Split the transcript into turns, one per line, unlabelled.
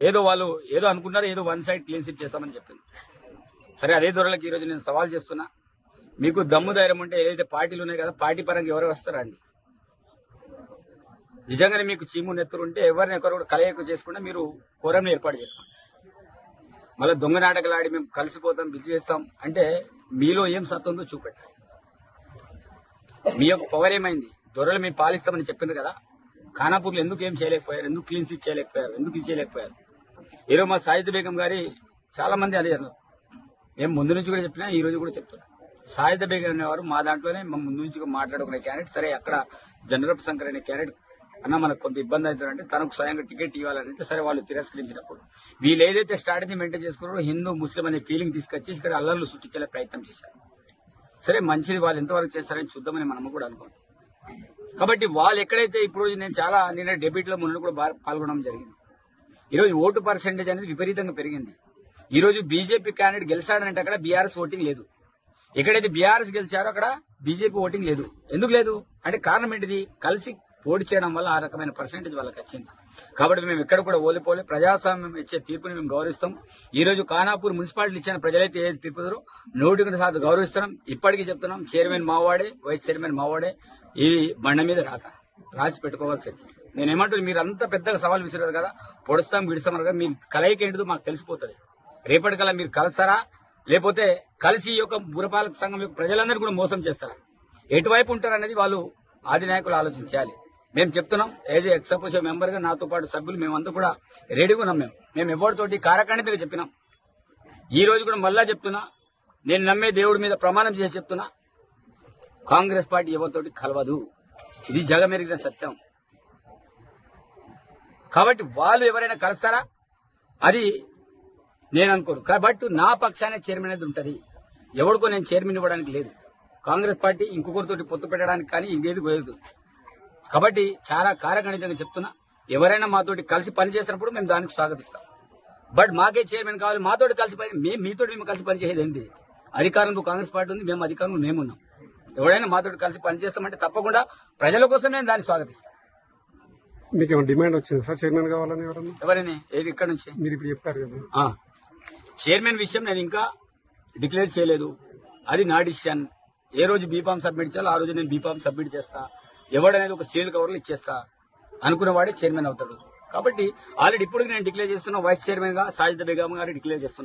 ఏదో వాళ్ళు ఏదో అనుకున్నారు, ఏదో వన్ సైడ్ క్లీన్ స్వీప్ చేస్తామని చెప్పింది. సరే అదే దొరలకి ఈ రోజు నేను సవాల్ చేస్తున్నా, మీకు దమ్ము ధైర్యం ఉంటే ఏదైతే పార్టీలు ఉన్నాయి కదా, పార్టీ పరంగా ఎవరు వస్తారండి? నిజంగానే మీకు చీము నెత్తురు ఉంటే ఎవరిని ఒకరు కూడా కలయిక చేసుకుంటే మీరు కోరంని ఏర్పాటు చేసుకోండి. మళ్ళీ దొంగ నాటకాలు ఆడి మేము కలిసిపోతాం, బిజీ చేస్తాం అంటే మీలో ఏం సత్తు ఉందో చూపెట్టాలి. మీ యొక్క పవర్ ఏమైంది? దొరలు మేము పాలిస్తామని చెప్పింది కదా, ఖానాపూర్లో ఎందుకు ఏం చేయలేకపోయారు? ఎందుకు క్లీన్ స్వీప్ చేయలేకపోయారు? ఎందుకు ఇది చేయలేకపోయారు? ఈరోజు మా సాయిద్ బేగం గారి చాలా మంది అదే అన్నారు. మేము ముందు నుంచి కూడా చెప్పినా, ఈ రోజు కూడా చెప్తున్నాం. సాయిద్ బేగం అనేవారు మా దాంట్లోనే ముందు నుంచి మాట్లాడుకునే క్యాండిడేట్. సరే అక్కడ జనరల్ శంకర్ అనే క్యాండిడేట్ అన్న మనకు కొంత ఇబ్బంది అవుతుందంటే తనకు స్వయంగా టికెట్ ఇవ్వాలంటే సరే వాళ్ళు తిరస్కరించినప్పుడు వీళ్ళు ఏదైతే స్ట్రాటజీ మెయింటైన్ చేసుకున్నారో హిందూ ముస్లిం అనే ఫీలింగ్ తీసుకొచ్చి ఇక్కడ అల్లర్లు సృష్టించే ప్రయత్నం చేశారు. సరే మంచిది, వాళ్ళు ఎంతవరకు చేస్తారని చూద్దామని మనం కూడా అనుకోండి. కాబట్టి వాళ్ళు ఎక్కడైతే ఇప్పుడు నిన్న డెబిట్ లో ముందు కూడా పాల్గొనడం జరిగింది. ఈరోజు ఓటు పర్సెంటేజ్ అనేది విపరీతంగా పెరిగింది. ఈ రోజు బీజేపీ క్యాండిడేట్ గెలిచాడంటే అక్కడ బీఆర్ఎస్ ఓటింగ్ లేదు. ఎక్కడైతే బీఆర్ఎస్ గెలిచారో అక్కడ బీజేపీ ఓటింగ్ లేదు. ఎందుకు లేదు అంటే కారణం ఏంటిది? కలిసి పోటీ చేయడం వల్ల ఆ రకమైన పర్సెంటేజ్ వాళ్ళకి వచ్చింది. కాబట్టి మేము ఎక్కడ కూడా ఓలిపోలే. ప్రజాస్వామ్యం ఇచ్చే తీర్పుని మేము గౌరవిస్తాం. ఈ రోజు ఖానాపూర్ మున్సిపాలిటీ ఇచ్చిన ప్రజలైతే ఏది తీర్పుతారో 100% గౌరవిస్తున్నాం. ఇప్పటికీ చెప్తున్నాం, చైర్మన్ మావాడే, వైస్ చైర్మన్ మావాడే. ఇది బండ మీద రాసి పెట్టుకోవాల్సింది. నేనేమంటున్నా, మీరు అంత పెద్దగా సవాల్ విసిరారు కదా, పొడుస్తాం విడుస్తాం కదా, మీ కలయిక ఏంటిదో మాకు తెలిసిపోతుంది. రేపటికల్లా మీరు కలుస్తారా, లేకపోతే కలిసి ఈ యొక్క పురపాలక సంఘం యొక్క ప్రజలందరూ కూడా మోసం చేస్తారా? ఎటువైపు ఉంటారనేది వాళ్ళు ఆది నాయకులు ఆలోచించాలి. మేము చెప్తున్నాం, ఏజ్ ఎక్సపోజిషన్ మెంబర్ గా నాతో పాటు సభ్యులు మేమంతా కూడా రెడీగా ఉన్నాం. మేము ఎవరితోటి కారకాణితగా చెప్పినాం. ఈ రోజు కూడా మళ్ళా చెప్తున్నా, నేను నమ్మే దేవుడి మీద ప్రమాణం చేసి చెప్తున్నా, కాంగ్రెస్ పార్టీ ఎవరితోటి కలవదు. ఇది జగమెరిగిన సత్యం. కాబట్టి వాళ్ళు ఎవరైనా కలుస్తారా అది నేను అనుకోను. కాబట్టి నా పక్షానే చైర్మన్ అనేది ఉంటుంది. ఎవరికో నేను చైర్మన్ ఇవ్వడానికి లేదు. కాంగ్రెస్ పార్టీ ఇంకొకరితోటి పొత్తు పెట్టడానికి కానీ ఇంకేది లేదు. కాబట్టి చాలా కారగణితంగా చెప్తున్నా, ఎవరైనా మాతోటి కలిసి పనిచేసినప్పుడు మేము దానికి స్వాగతిస్తాం. బట్ మాకే చైర్మన్ కావాలి, మాతోటి కలిసి మీతోటి మేము కలిసి పనిచేసేది ఏంటి? అధికారంలో కాంగ్రెస్ పార్టీ ఉంది, మేము అధికారంలో మేమున్నాం. ఎవరైనా మాతోటి కలిసి పనిచేస్తామంటే తప్పకుండా ప్రజల కోసం నేను దాన్ని స్వాగతిస్తాను.
మీకు ఏమైనా డిమాండ్ వచ్చింది సార్ చైర్మన్ కావాలని?
ఎవరైనా ఏది ఇక్కడ నుంచి
మీరు ఇప్పుడు చెప్పారు కదా,
చైర్మన్ విషయం నేను ఇంకా డిక్లేర్ చేయలేదు. అది నా డిసిషన్. ఏ రోజు బీఫామ్ సబ్మిట్ చేయాలో ఆ రోజు నేను బీఫామ్ సబ్మిట్ చేస్తా. ఎవడనేది ఒక సీల్ కవర్లు ఇచ్చేస్తా. అనుకున్నవాడే చైర్మన్ అవుతాడు. కాబట్టి ఆల్రెడీ ఇప్పుడు నేను డిక్లేర్ చేస్తున్నా, వైస్ చైర్మన్ గా సాయిద్ బేగం గారు డిక్లేర్ చేస్తున్నా.